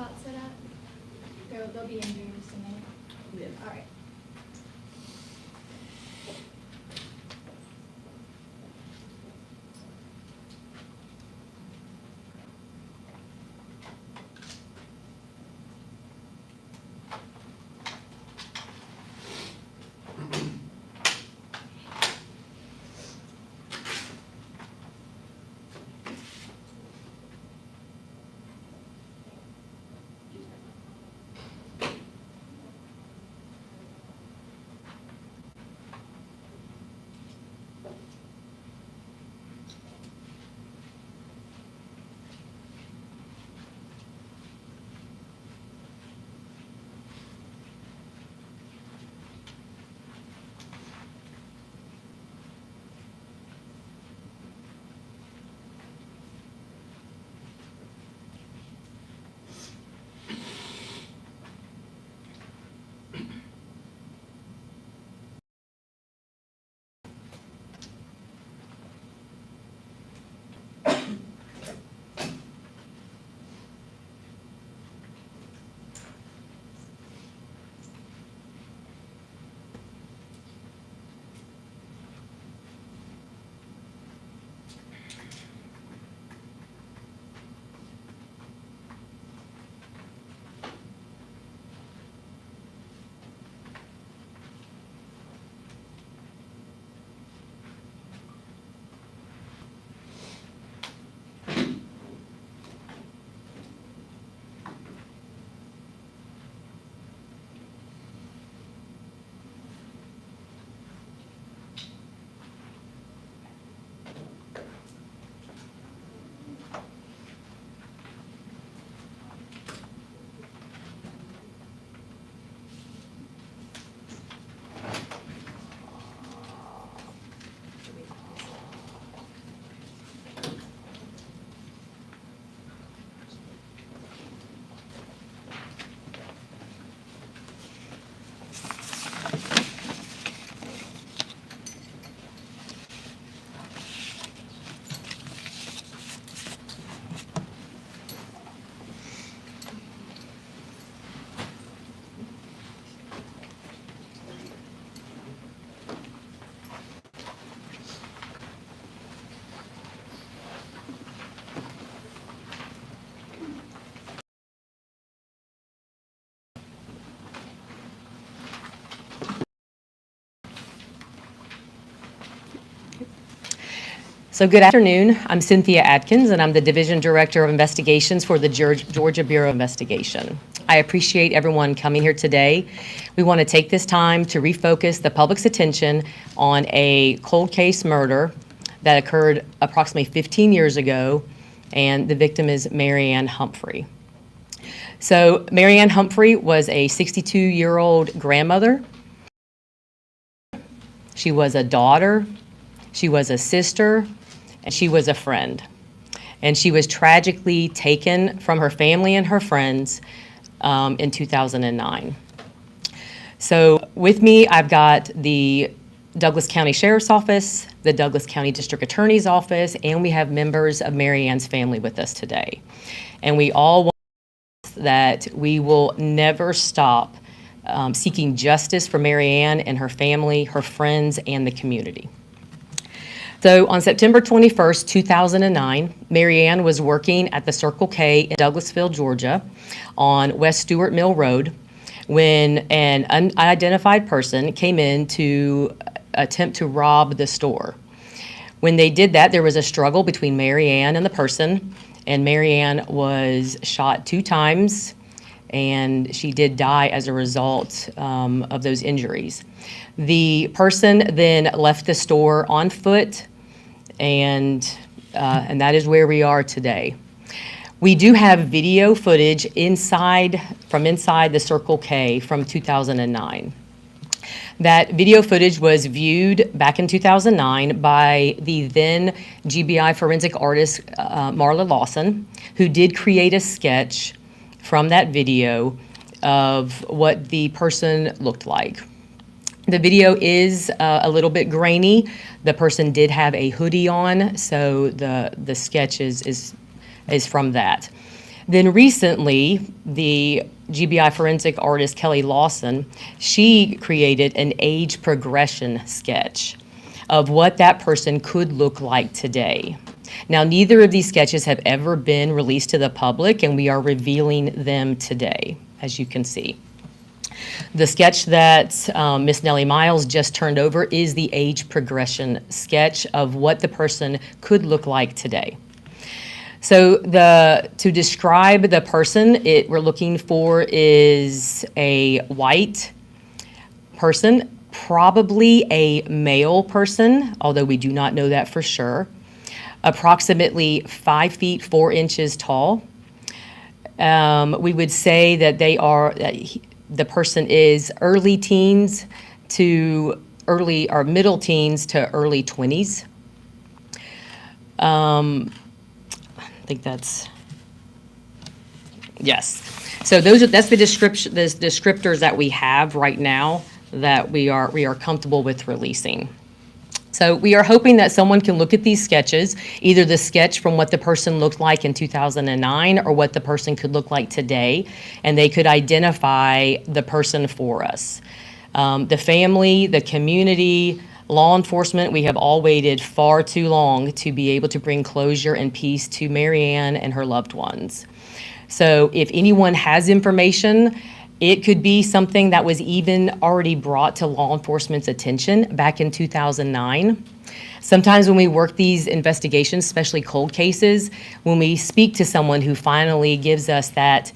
about set up? They'll be in here in just a minute. Yeah. All right. So good afternoon. I'm Cynthia Atkins, and I'm the Division Director of Investigations for the Georgia Bureau of Investigation. I appreciate everyone coming here today. We want to take this time to refocus the public's attention on a cold case murder that occurred approximately 15 years ago, and the victim is Maryanne Humphrey. So Maryanne Humphrey was a 62-year-old grandmother. She was a daughter, she was a sister, and she was a friend. And she was tragically taken from her family and her friends in 2009. So with me, I've got the Douglas County Sheriff's Office, the Douglas County District Attorney's Office, and we have members of Maryanne's family with us today. And we all want that we will never stop seeking justice for Maryanne and her family, her friends, and the community. So on September 21st, 2009, Maryanne was working at the Circle K in Douglasville, Georgia, on West Stewart Mill Road, when an unidentified person came in to attempt to rob the store. When they did that, there was a struggle between Maryanne and the person, and Maryanne was shot 2 times, and she did die as a result of those injuries. The person then left the store on foot, and that is where we are today. We do have video footage from inside the Circle K from 2009. That video footage was viewed back in 2009 by the then GBI forensic artist Marla Lawson, who did create a sketch from that video of what the person looked like. The video is a little bit grainy. The person did have a hoodie on, so the sketch is from that. Then recently, the GBI forensic artist Kelly Lawson, she created an age progression sketch of what that person could look like today. Now, neither of these sketches have ever been released to the public, and we are revealing them today, as you can see. The sketch that Miss Nellie Miles just turned over is the age progression sketch of what the person could look like today. So to describe the person, we're looking for is a white person, probably a male person, although we do not know that for sure. Approximately 5 feet 4 inches tall. We would say that the person is early teens to early or middle teens to early 20s. I think that's, yes. So that's the descriptors that we have right now that we are comfortable with releasing. So we are hoping that someone can look at these sketches, either the sketch from what the person looked like in 2009 or what the person could look like today, and they could identify the person for us. The family, the community, law enforcement, we have all waited far too long to be able to bring closure and peace to Maryanne and her loved ones. So if anyone has information, it could be something that was even already brought to law enforcement's attention back in 2009. Sometimes when we work these investigations, especially cold cases, when we speak to someone who finally gives us that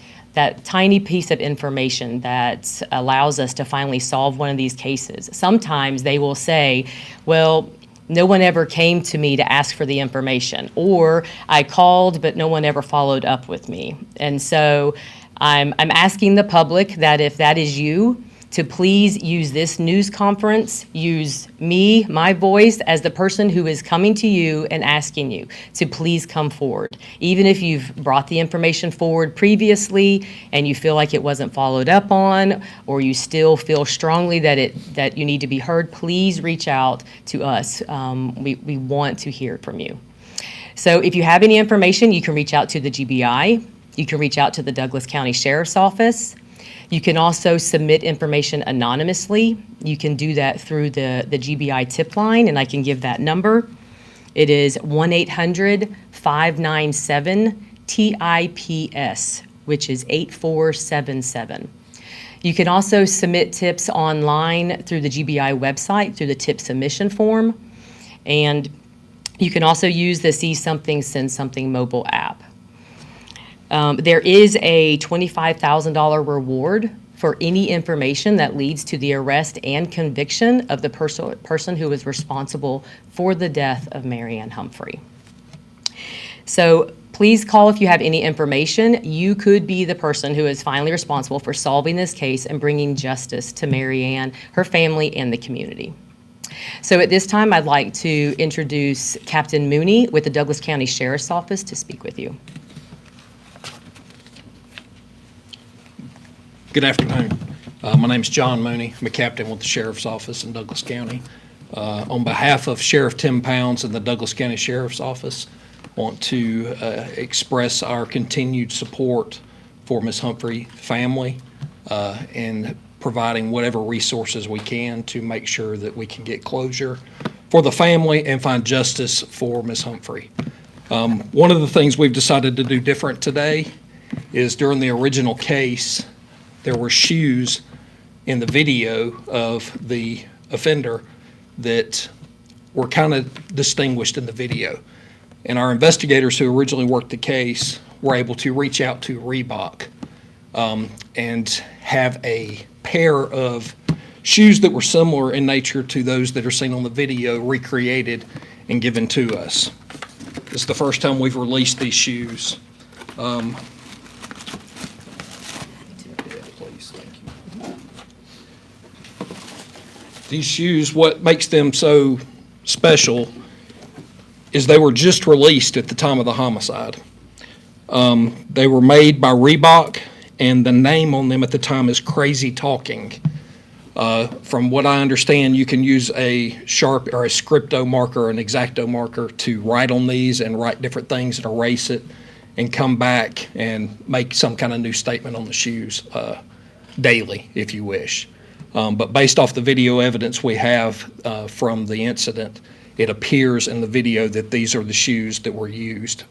tiny piece of information that allows us to finally solve one of these cases, sometimes they will say, well, no one ever came to me to ask for the information, or I called, but no one ever followed up with me. And so I'm asking the public that if that is you, to please use this news conference, use me, my voice, as the person who is coming to you and asking you to please come forward. Even if you've brought the information forward previously and you feel like it wasn't followed up on, or you still feel strongly that you need to be heard, please reach out to us. We want to hear from you. So if you have any information, you can reach out to the GBI. You can reach out to the Douglas County Sheriff's Office. You can also submit information anonymously. You can do that through the GBI tip line, and I can give that number. It is 1-800-597-TIPS, which is 8477. You can also submit tips online through the GBI website, through the tip submission form. And you can also use the See Something, Send Something mobile app. There is a $25,000 reward for any information that leads to the arrest and conviction of the person who was responsible for the death of Maryanne Humphrey. So please call if you have any information. You could be the person who is finally responsible for solving this case and bringing justice to Maryanne, her family, and the community. So at this time, I'd like to introduce Captain Mooney with the Douglas County Sheriff's Office to speak with you. Good afternoon. My name is John Mooney. I'm a captain with the Sheriff's Office in Douglas County. On behalf of Sheriff Tim Pounds and the Douglas County Sheriff's Office, I want to express our continued support for Ms. Humphrey family and providing whatever resources we can to make sure that we can get closure for the family and find justice for Ms. Humphrey. One of the things we've decided to do different today is during the original case, there were shoes in the video of the offender that were kind of distinguished in the video. And our investigators who originally worked the case were able to reach out to Reebok and have a pair of shoes that were similar in nature to those that are seen on the video recreated and given to us. This is the first time we've released these shoes. These shoes, what makes them so special is they were just released at the time of the homicide. They were made by Reebok, and the name on them at the time is Crazy Talking. From what I understand, you can use a Sharp or a Scripto marker, an X-Acto marker to write on these and write different things and erase it and come back and make some kind of new statement on the shoes daily, if you wish. But based off the video evidence we have from the incident, it appears in the video that these are the shoes that were used.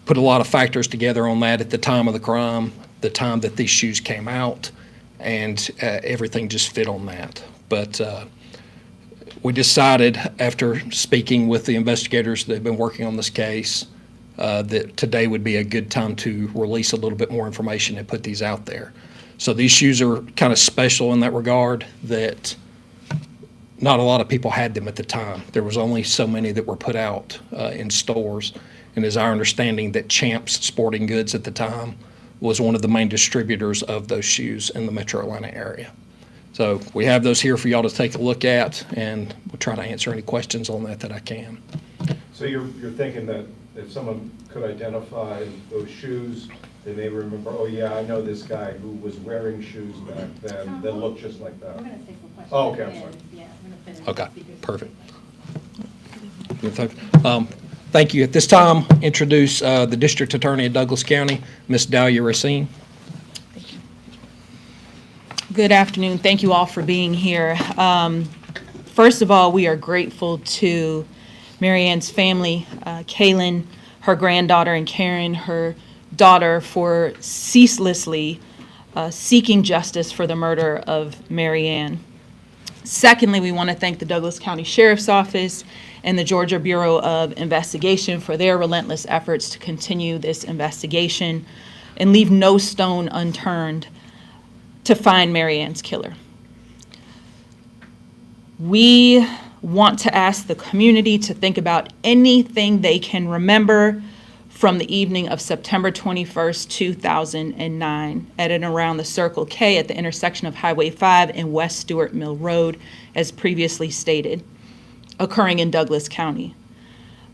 Put a lot of factors together on that at the time of the crime, the time that these shoes came out, and everything just fit on that. But we decided, after speaking with the investigators that have been working on this case, that today would be a good time to release a little bit more information and put these out there. So these shoes are kind of special in that regard, that not a lot of people had them at the time. There was only so many that were put out in stores. And it's our understanding that Champs Sporting Goods at the time was one of the main distributors of those shoes in the Metro Atlanta area. So we have those here for y'all to take a look at, and we'll try to answer any questions on that I can. So you're thinking that if someone could identify those shoes, they may remember, oh yeah, I know this guy who was wearing shoes back then that looked just like that. We're gonna take some questions. Oh, okay, at I'm the sorry. end. Yeah, we're gonna finish. Okay, because- perfect. Thank you. At this time, introduce the District Attorney of Douglas County, Ms. Dahlia Racine. Good afternoon. Thank you all for being here. First of all, we are grateful to Maryanne's family, Kaylin, her granddaughter, and Karen, her daughter, for ceaselessly seeking justice for the murder of Maryanne. Secondly, we want to thank the Douglas County Sheriff's Office and the Georgia Bureau of Investigation for their relentless efforts to continue this investigation and leave no stone unturned to find Maryanne's killer. We want to ask the community to think about anything they can remember from the evening of September 21st, 2009, at and around the Circle K at the intersection of Highway 5 and West Stewart Mill Road, as previously stated, occurring in Douglas County.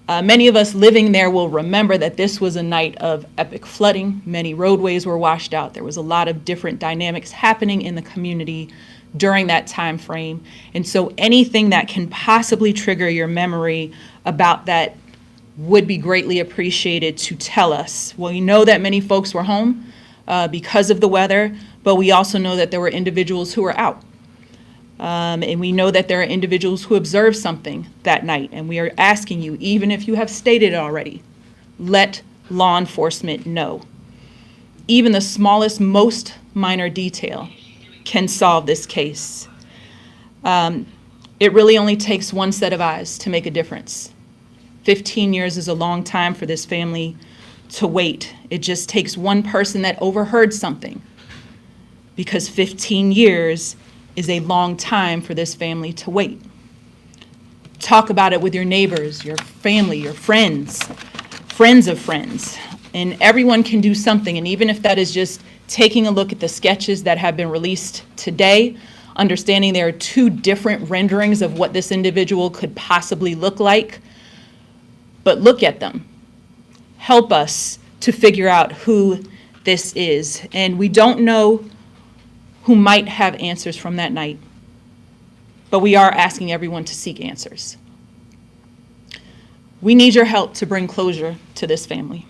Many of us living there will remember that this was a night of epic flooding. Many roadways were washed out. There was a lot of different dynamics happening in the community during that time frame. And so anything that can possibly trigger your memory about that would be greatly appreciated to tell us. Well, we know that many folks were home because of the weather, but we also know that there were individuals who were out. And we know that there are individuals who observed something that night, and we are asking you, even if you have stated it already, let law enforcement know. Even the smallest, most minor detail can solve this case. It really only takes one set of eyes to make a difference. 15 years is a long time for this family to wait. It just takes one person that overheard something, because 15 years is a long time for this family to wait. Talk about it with your neighbors, your family, your friends, friends of friends, and everyone can do something. And even if that is just taking a look at the sketches that have been released today, understanding there are two different renderings of what this individual could possibly look like, but look at them. Help us to figure out who this is. And we don't know who might have answers from that night, but we are asking everyone to seek answers. We need your help to bring closure to this family.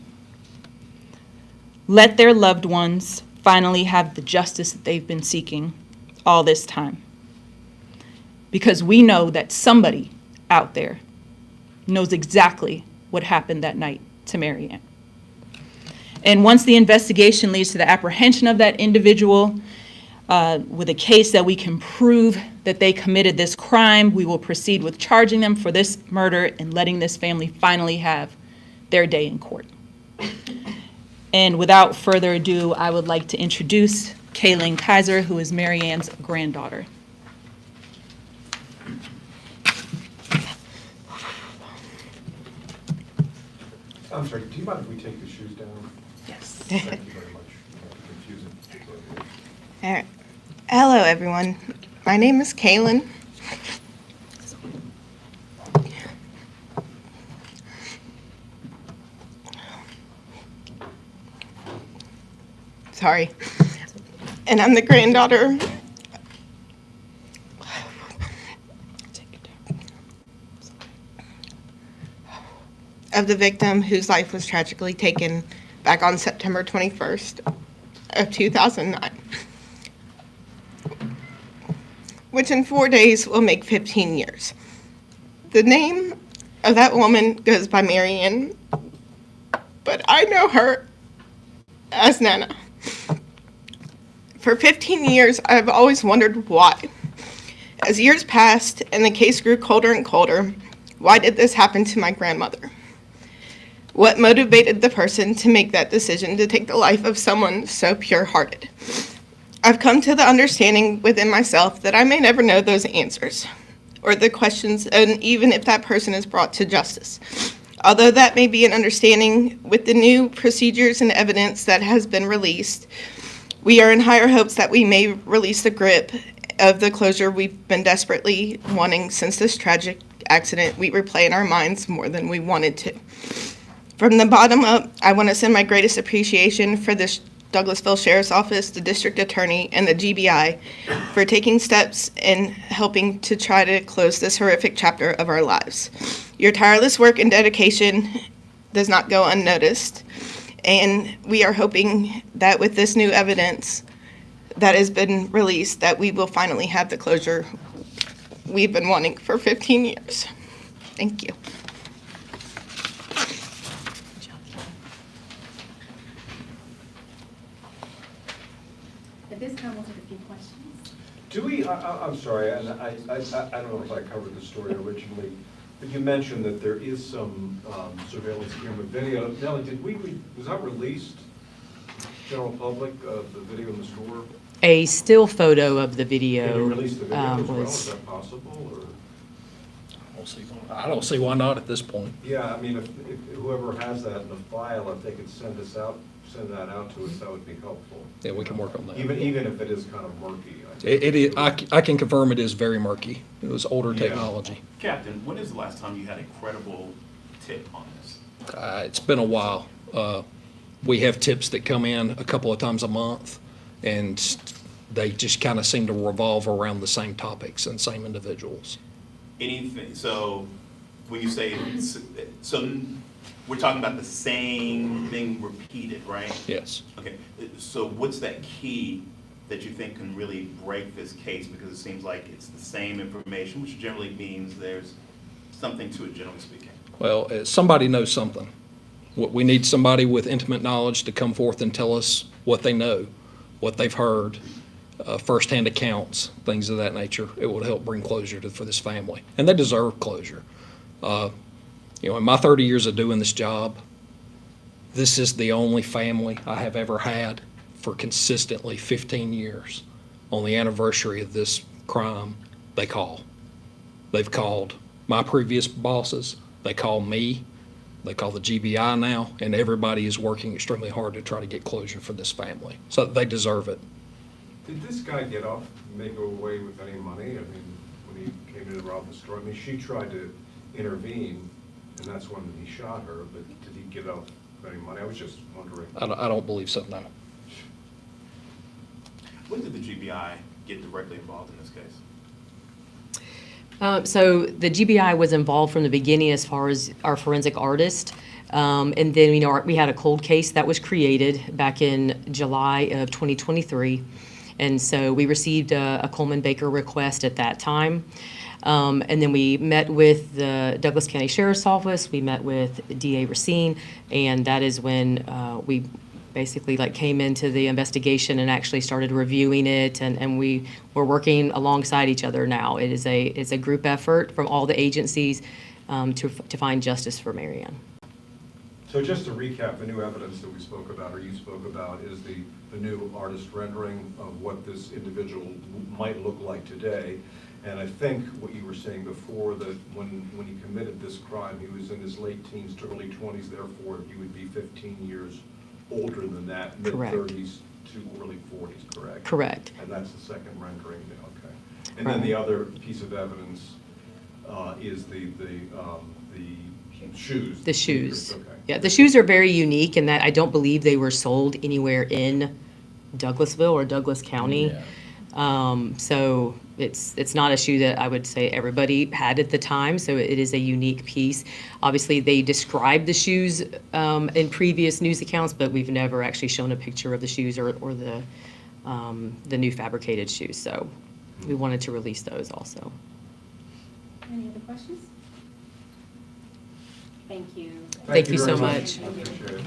Let their loved ones finally have the justice that they've been seeking all this time. Because we know that somebody out there knows exactly what happened that night to Maryanne. And once the investigation leads to the apprehension of that individual, with a case that we can prove that they committed this crime, we will proceed with charging them for this murder and letting this family finally have their day in court. And without further ado, I would like to introduce Kaylin Kaiser, who is Maryanne's granddaughter. I'm sorry, do you mind if we take the shoes down? Yes. Thank you very much. Confusing. All right. Hello, everyone. My name is Kaylin. Sorry. And I'm the granddaughter of the victim whose life was tragically taken back on September 21st of 2009, which in 4 days will make 15 years. The name of that woman goes by Maryanne, but I know her as Nana. For 15 years, I've always wondered why. As years passed and the case grew colder and colder, why did this happen to my grandmother? What motivated the person to make that decision to take the life of someone so pure-hearted? I've come to the understanding within myself that I may never know those answers or the questions, and even if that person is brought to justice. Although that may be an understanding with the new procedures and evidence that has been released, we are in higher hopes that we may release the grip of the closure we've been desperately wanting since this tragic accident we replay in our minds more than we wanted to. From the bottom up, I want to send my greatest appreciation for the Douglasville Sheriff's Office, the District Attorney, and the GBI for taking steps in helping to try to close this horrific chapter of our lives. Your tireless work and dedication does not go unnoticed, and we are hoping that with this new evidence that has been released, that we will finally have the closure we've been wanting for 15 years. Thank you. At this time, we'll take a few questions. Do we, I'm sorry, and I don't know if I covered the story originally, but you mentioned that there is some surveillance camera video. Nellie, was that released, general public, the video in the store? A still photo of the Can you video release the video as well? Is was, that possible, or? I don't see why not at this point. Yeah, I mean, if whoever has that in the file, if they could send that out to us, that would be helpful. Yeah, we can work on that. Even if it is kind of murky. I can confirm it is very murky. It was older Yeah. technology. Captain, when is the last time you had a credible tip on this? It's been a while. We have tips that come in a couple of times a month, and they just kind of seem to revolve around the same topics and same individuals. Anything, so when you say, so we're talking about the same thing repeated, right? Yes. Okay, so what's that key that you think can really break this case? Because it seems like it's the same information, which generally means there's something to it, generally speaking. Well, somebody knows something. We need somebody with intimate knowledge to come forth and tell us what they know, what they've heard, firsthand accounts, things of that nature. It would help bring closure for this family, and they deserve closure. In my 30 years of doing this job, this is the only family I have ever had for consistently 15 years. On the anniversary of this crime, they call. They've called my previous bosses, they call me, they call the GBI now, and everybody is working extremely hard to try to get closure for this family. So they deserve it. Did this guy get off, make away with any money? I mean, when he came in and robbed the store, I mean, she tried to intervene, and that's when he shot her, but did he get off with any money? I was just wondering. I don't believe so, no. When did the GBI get directly involved in this case? so the GBI was involved from the beginning as far as our forensic artist. And then, we had a cold case that was created back in July of 2023. And so we received a Coleman Baker request at that time. And then we met with the Douglas County Sheriff's Office, we met with DA Racine, and that is when we basically came into the investigation and actually started reviewing it, and we were working alongside each other now. It's a group effort from all the agencies to find justice for Maryanne. So just to recap, the new evidence that we spoke about, or you spoke about, is the new artist rendering of what this individual might look like today. And I think what you were saying before, that when he committed this crime, he was in his late teens to early 20s, therefore he would be 15 years older than that, Correct. mid-30s to early 40s, correct? Correct. And that's the second rendering, okay. And then the other piece of evidence is the shoes. The shoes. Okay. Yeah, the shoes are very unique in that I don't believe they were sold anywhere in Douglasville or Douglas County. So it's not a shoe that I would say everybody had at the time, so it is a unique piece. Obviously, they described the shoes in previous news accounts, but we've never actually shown a picture of the shoes or the new fabricated shoes. So we wanted to release those also. Any other questions? Thank you. Thank you so very much. I appreciate it.